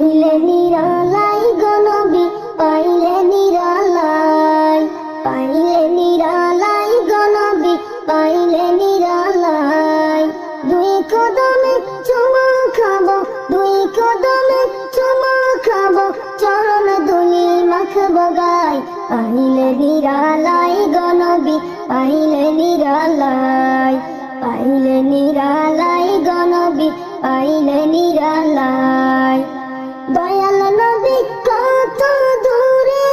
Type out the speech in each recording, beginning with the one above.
পাইলে নিরালাই গনবি, পাইলে নিরালাই, পাইলে নিরালাই গনবি, পাইলে নিরালাই। দুই কদমে চুমা খাবো, দুই কদমে চুমা খাবো, চরণ ধুলি মাখবো গায়। পাইলে নিরালাই গনবি, পাইলে নিরালাই, পাইলে নিরালাই গনবি, পাইলে নিরালাই। দয়াল নবী কত দূরে,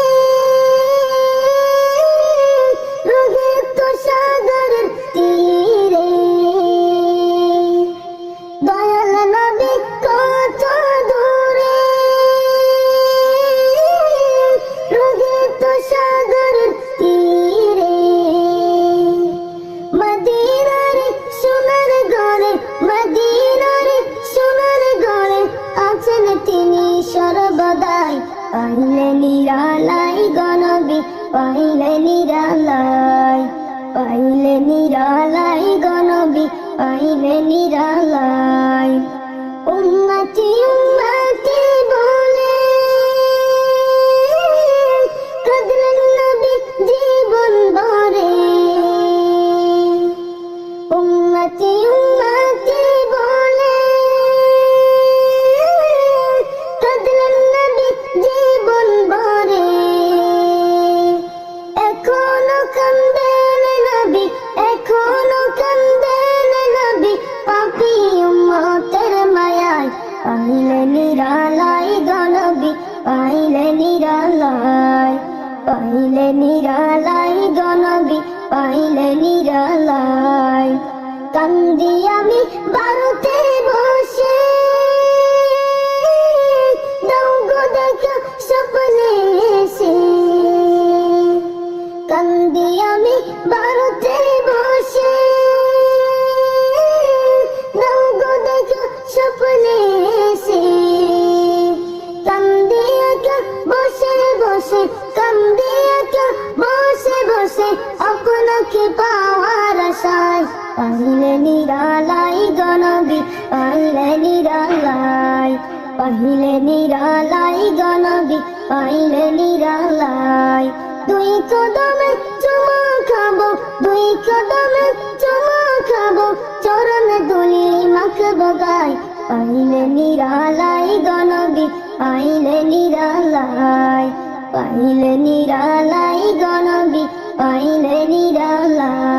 রোহিত সাগরের তীরে। দয়াল নবী কত দূরে, রোহিত সাগরের তীরে। মদিনার সোনার ঘরে, মদিনার সোনার ঘরে আছেন তিনি সর্বদাই। পাইলে নিরালাই গনবি, পাইলে নিরালাই, পাইলে নিরালাই গনবি, পাইলে নিরালাই। উম্মতি উম্মতি বলে কাঁদলেন নবী জীবন ভরে। উম্মতি উম্মতি বলে কাঁদলেন নবী জীবন ভরে। এখনো কান্দেন নবী, এখনো কান্দেন নবী, পাপী উম্মতের মায়ায়। পাইলে নিরালাই গনবি, পাইলে নিরালাই, পাইলে নিরালাই গনবি, পাইলে নিরালাই। কান্দি আমি বারুতে বসে, দাও গো দেখা স্বপ্নে এসে। কান্দি আমি বারুতে বসে, দাও গো দেখা স্বপ্নে এসে। কান্দি একা বসে বসে, কান্দি একা বসে বসে, আপনাকে পাওয়ার আশায়। পাইলে নিরালাই গনবি, পাইলে নিরালাই, পাইলে নিরালাই গনবি, পাইলে নিরালাই। দুই কদমে চুমা খাবো, দুই কদমে চুমা খাবো, চরণ ধুলি মাখবো গায়। পাইলে নিরালাই গনবি, পাইলে নিরালাই, পাইলে নিরালাই গনবি, পাইলে নিরালাই।